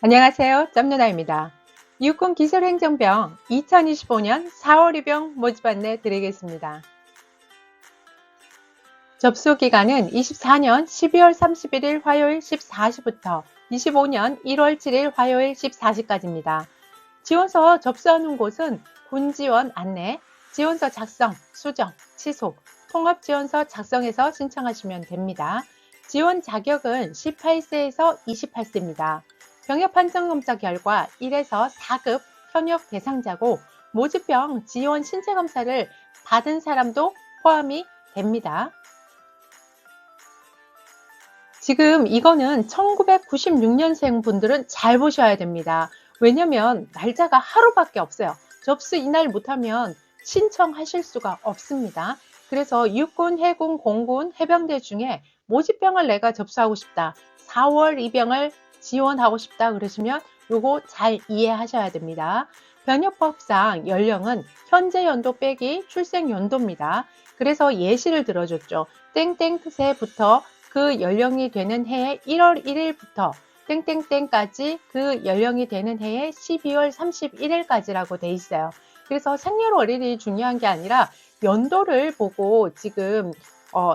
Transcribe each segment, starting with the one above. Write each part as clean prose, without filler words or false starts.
안녕하세요. 짬누나입니다. 육군 기술행정병 2025년 4월 입영 모집 안내 드리겠습니다. 접수 기간은 24년 12월 31일 화요일 14시부터 25년 1월 7일 화요일 14시까지입니다. 지원서 접수하는 곳은 군지원 안내, 지원서 작성, 수정, 취소, 통합지원서 작성해서 신청하시면 됩니다. 지원 자격은 18세에서 28세입니다. 병역 판정 검사 결과 1에서 4급 현역 대상자고 모집병 지원 신체 검사를 받은 사람도 포함이 됩니다. 지금 이거는 1996년생 분들은 잘 보셔야 됩니다. 왜냐면 날짜가 하루밖에 없어요. 접수 이날 못하면 신청하실 수가 없습니다. 그래서 육군, 해군, 공군, 해병대 중에 모집병을 내가 접수하고 싶다. 4월 입영을 지원하고 싶다 그러시면 요거 잘 이해하셔야 됩니다. 변협법상 연령은 현재 연도 빼기 출생 연도입니다. 그래서 예시를 들어줬죠. 땡땡세부터 그 연령이 되는 해의 1월 1일부터 땡땡땡까지 그 연령이 되는 해의 12월 31일까지라고 돼 있어요. 그래서 생년월일이 중요한 게 아니라 연도를 보고 지금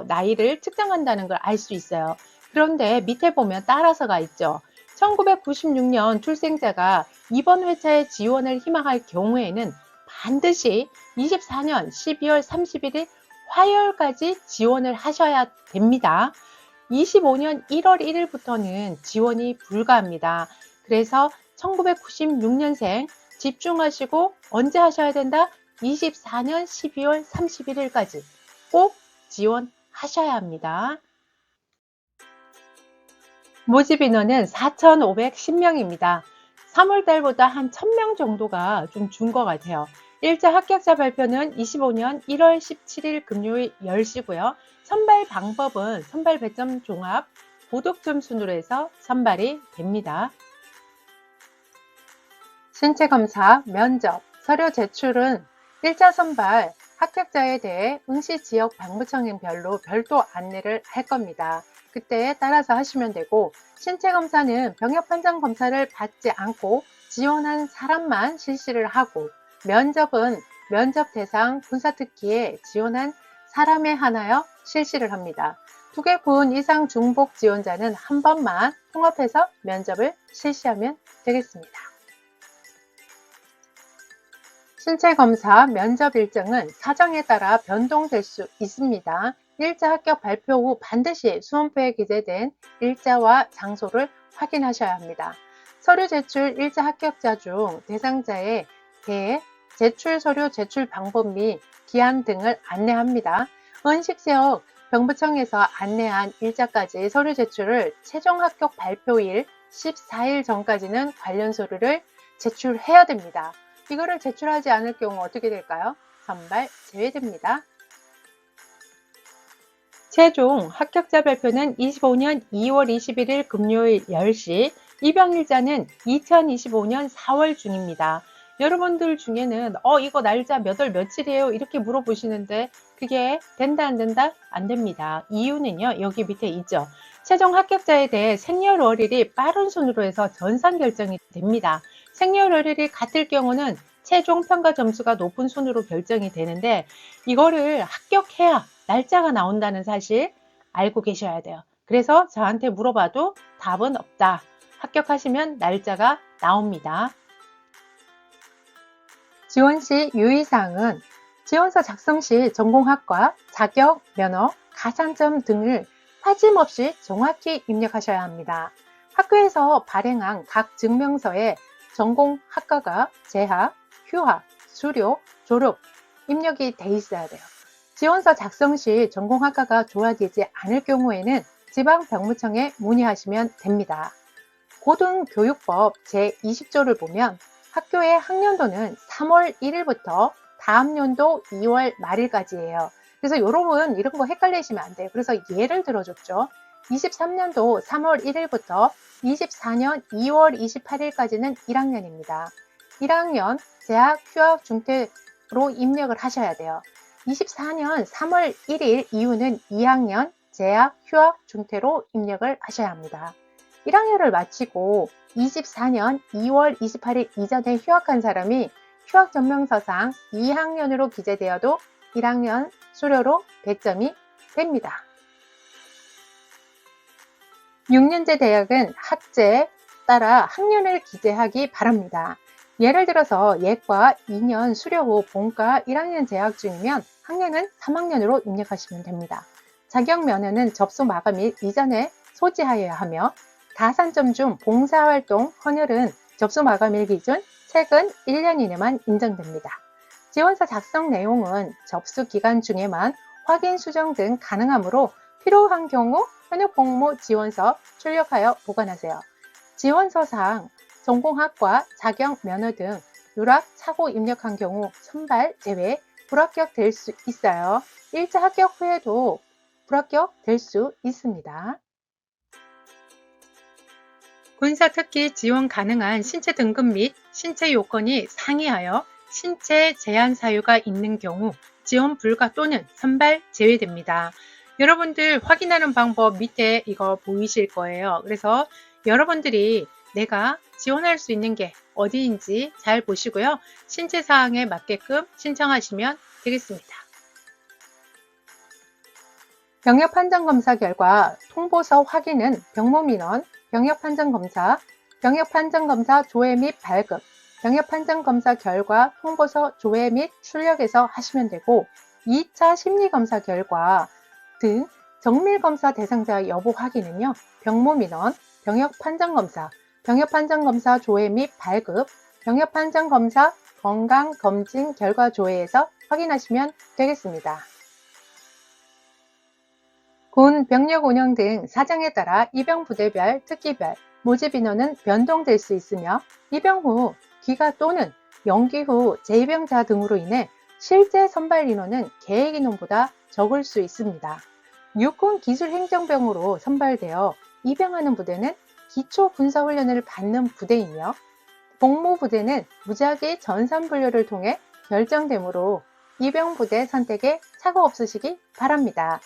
나이를 측정한다는 걸 알 수 있어요. 그런데 밑에 보면 따라서가 있죠. 1996년 출생자가 이번 회차에 지원을 희망할 경우에는 반드시 24년 12월 31일 화요일까지 지원을 하셔야 됩니다. 25년 1월 1일부터는 지원이 불가합니다. 그래서 1996년생 집중하시고 언제 하셔야 된다? 24년 12월 31일까지 꼭 지원하셔야 합니다. 모집 인원은 4,510명입니다. 3월달보다 한 1,000명 정도가 좀 준 것 같아요. 일자 합격자 발표는 25년 1월 17일 금요일 10시고요. 선발 방법은 선발 배점 종합 고득점 순으로 해서 선발이 됩니다. 신체 검사, 면접, 서류 제출은 일자 선발 합격자에 대해 응시 지역 방부청별로 별도 안내를 할 겁니다. 그때에 따라서 하시면 되고, 신체 검사는 병역 판정 검사를 받지 않고 지원한 사람만 실시를 하고, 면접은 면접 대상 군사특기에 지원한 사람에 한하여 실시를 합니다. 2개군 이상 중복 지원자는 한 번만 통합해서 면접을 실시하면 되겠습니다. 신체 검사 면접 일정은 사정에 따라 변동될 수 있습니다. 일자 합격 발표 후 반드시 수험표에 기재된 일자와 장소를 확인하셔야 합니다. 서류 제출 일자 합격자 중 대상자에 대해 제출 서류 제출 방법 및 기한 등을 안내합니다. 은식지역 병부청에서 안내한 일자까지 서류 제출을 최종 합격 발표일 14일 전까지는 관련 서류를 제출해야 됩니다. 이거를 제출하지 않을 경우 어떻게 될까요? 선발 제외됩니다. 최종 합격자 발표는 25년 2월 21일 금요일 10시, 입영일자는 2025년 4월 중입니다. 여러분들 중에는 이거 날짜 몇 월 며칠이에요? 이렇게 물어보시는데 그게 된다 안 된다? 안 됩니다. 이유는요. 여기 밑에 있죠. 최종 합격자에 대해 생년월일이 빠른 순으로 해서 전산 결정이 됩니다. 생년월일이 같을 경우는 최종 평가 점수가 높은 순으로 결정이 되는데 이거를 합격해야 날짜가 나온다는 사실 알고 계셔야 돼요. 그래서 저한테 물어봐도 답은 없다. 합격하시면 날짜가 나옵니다. 지원 시 유의사항은 지원서 작성 시 전공학과, 자격, 면허, 가산점 등을 빠짐없이 정확히 입력하셔야 합니다. 학교에서 발행한 각 증명서에 전공학과가 재학, 휴학, 수료, 졸업 입력이 돼 있어야 돼요. 지원서 작성 시 전공학과가 조합되지 않을 경우에는 지방병무청에 문의하시면 됩니다. 고등교육법 제20조를 보면 학교의 학년도는 3월 1일부터 다음 연도 2월 말일까지예요. 그래서 여러분 이런 거 헷갈리시면 안 돼요. 그래서 예를 들어줬죠. 23년도 3월 1일부터 24년 2월 28일까지는 1학년입니다. 1학년 재학, 휴학, 중퇴로 입력을 하셔야 돼요. 24년 3월 1일 이후는 2학년 재학, 휴학, 중퇴로 입력을 하셔야 합니다. 1학년을 마치고 24년 2월 28일 이전에 휴학한 사람이 휴학전명서상 2학년으로 기재되어도 1학년 수료로 배점이 됩니다. 6년제 대학은 학제에 따라 학년을 기재하기 바랍니다. 예를 들어서 예과 2년 수료 후 본과 1학년 재학 중이면 학년은 3학년으로 입력하시면 됩니다. 자격 면허는 접수 마감일 이전에 소지하여야 하며 다산점 중 봉사활동 헌혈은 접수 마감일 기준 최근 1년 이내만 인정됩니다. 지원서 작성 내용은 접수 기간 중에만 확인 수정 등 가능하므로 필요한 경우 현역공모 지원서 출력하여 보관하세요. 지원서상 전공학과 자격 면허 등 유락 착오 입력한 경우 선발 제외 불합격될 수 있어요. 1차 합격 후에도 불합격될 수 있습니다. 군사특기 지원 가능한 신체 등급 및 신체 요건이 상이하여 신체 제한 사유가 있는 경우 지원 불가 또는 선발 제외됩니다. 여러분들 확인하는 방법 밑에 이거 보이실 거예요. 그래서 여러분들이 내가 지원할 수 있는 게 어디인지 잘 보시고요. 신체 사항에 맞게끔 신청하시면 되겠습니다. 병역 판정 검사 결과 통보서 확인은 병무민원, 병역 판정 검사, 병역 판정 검사 조회 및 발급, 병역 판정 검사 결과 통보서 조회 및 출력에서 하시면 되고 2차 심리 검사 결과 등 정밀 검사 대상자 여부 확인은요. 병무민원, 병역 판정 검사, 병역 판정 검사 조회 및 발급, 병역 판정 검사 건강 검진 결과 조회에서 확인하시면 되겠습니다. 군 병력 운영 등 사정에 따라 입영부대별, 특기별, 모집 인원은 변동될 수 있으며 입영 후 귀가 또는 연기 후 재입영자 등으로 인해 실제 선발 인원은 계획 인원보다 적을 수 있습니다. 육군 기술행정병으로 선발되어 입영하는 부대는 기초군사훈련을 받는 부대이며 복무부대는 무작위 전산분류를 통해 결정되므로 입영부대 선택에 착오 없으시기 바랍니다.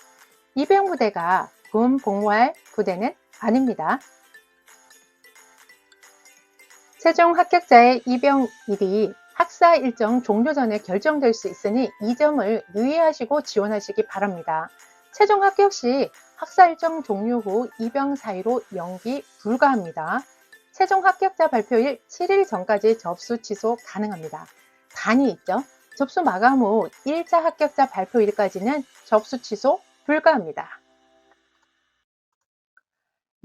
입영부대가 군 복무할 부대는 아닙니다. 최종 합격자의 입영일이 학사 일정 종료 전에 결정될 수 있으니 이 점을 유의하시고 지원하시기 바랍니다. 최종 합격 시 학사 일정 종료 후 입영 사유로 연기 불가합니다. 최종 합격자 발표일 7일 전까지 접수 취소 가능합니다. 단이 있죠. 접수 마감 후 1차 합격자 발표일까지는 접수 취소 불가합니다.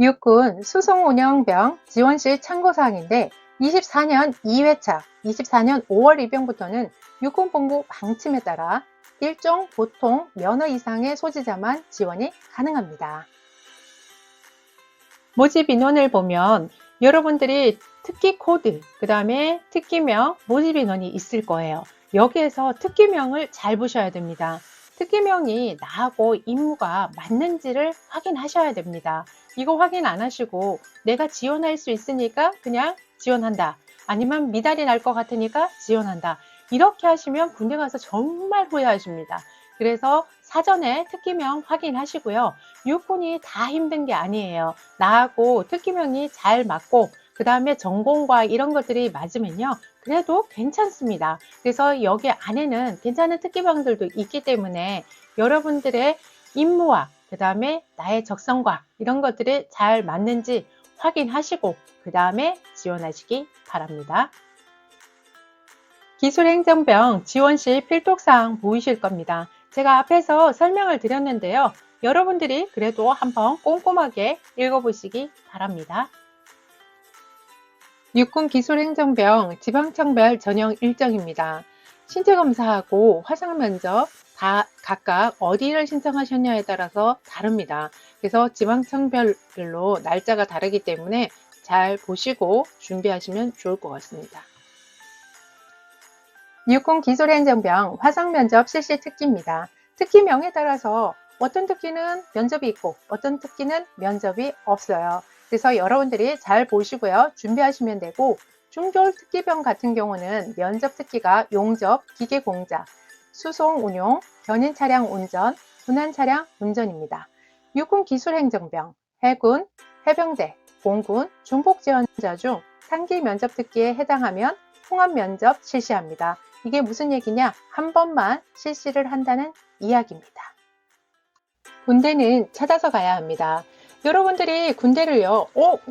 육군 수송운영병 지원 시 참고사항인데 24년 2회차, 24년 5월 입영부터는 육군본부 방침에 따라 일종 보통 면허 이상의 소지자만 지원이 가능합니다. 모집 인원을 보면 여러분들이 특기 코드, 그 다음에 특기명, 모집 인원이 있을 거예요. 여기에서 특기명을 잘 보셔야 됩니다. 특기명이 나하고 임무가 맞는지를 확인하셔야 됩니다. 이거 확인 안 하시고 내가 지원할 수 있으니까 그냥 지원한다. 아니면 미달이 날 것 같으니까 지원한다. 이렇게 하시면 군대 가서 정말 후회하십니다. 그래서 사전에 특기명 확인하시고요. 육군이 다 힘든 게 아니에요. 나하고 특기명이 잘 맞고 그 다음에 전공과 이런 것들이 맞으면요. 그래도 괜찮습니다. 그래서 여기 안에는 괜찮은 특기병들도 있기 때문에 여러분들의 임무와 그 다음에 나의 적성과 이런 것들이 잘 맞는지 확인하시고 그 다음에 지원하시기 바랍니다. 기술행정병 지원 시 필독사항 보이실 겁니다. 제가 앞에서 설명을 드렸는데요. 여러분들이 그래도 한번 꼼꼼하게 읽어보시기 바랍니다. 육군 기술행정병 지방청별 전형 일정입니다. 신체검사하고 화상면접 다 각각 어디를 신청하셨냐에 따라서 다릅니다. 그래서 지방청별로 날짜가 다르기 때문에 잘 보시고 준비하시면 좋을 것 같습니다. 육군 기술행정병 화상면접 실시 특기입니다. 특기명에 따라서 어떤 특기는 면접이 있고 어떤 특기는 면접이 없어요. 그래서 여러분들이 잘 보시고요. 준비하시면 되고 중졸 특기병 같은 경우는 면접 특기가 용접, 기계공작, 수송 운용, 견인 차량 운전, 군한 차량 운전입니다. 육군 기술행정병, 해군, 해병대, 공군 중복 지원자 중 상기 면접 듣기에 해당하면 통합 면접 실시합니다. 이게 무슨 얘기냐? 한 번만 실시를 한다는 이야기입니다. 군대는 찾아서 가야 합니다. 여러분들이 군대를요,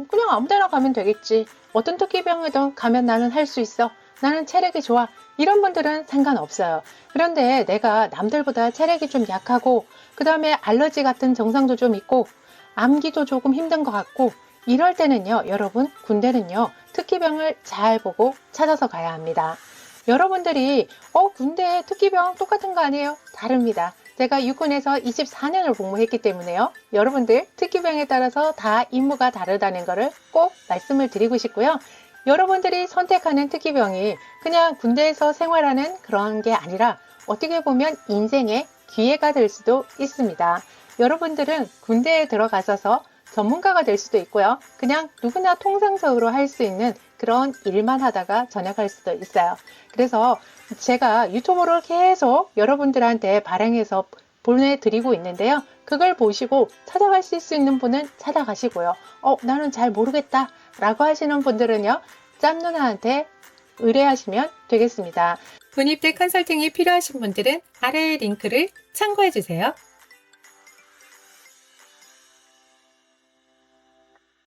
그냥 아무 데나 가면 되겠지. 어떤 특기병이든 가면 나는 할 수 있어. 나는 체력이 좋아. 이런 분들은 상관없어요. 그런데 내가 남들보다 체력이 좀 약하고, 그 다음에 알러지 같은 증상도 좀 있고, 암기도 조금 힘든 것 같고, 이럴 때는요, 여러분, 군대는요, 특기병을 잘 보고 찾아서 가야 합니다. 여러분들이, 군대 특기병 똑같은 거 아니에요? 다릅니다. 제가 육군에서 24년을 복무했기 때문에요. 여러분들 특기병에 따라서 다 임무가 다르다는 것을 꼭 말씀을 드리고 싶고요. 여러분들이 선택하는 특기병이 그냥 군대에서 생활하는 그런 게 아니라 어떻게 보면 인생의 기회가 될 수도 있습니다. 여러분들은 군대에 들어가셔서 전문가가 될 수도 있고요. 그냥 누구나 통상적으로 할 수 있는 그런 일만 하다가 전역할 수도 있어요. 그래서 제가 유튜브를 계속 여러분들한테 발행해서 보내드리고 있는데요. 그걸 보시고 찾아가실 수 있는 분은 찾아가시고요. 나는 잘 모르겠다 라고 하시는 분들은요. 짬 누나한테 의뢰하시면 되겠습니다. 군입대 컨설팅이 필요하신 분들은 아래의 링크를 참고해 주세요.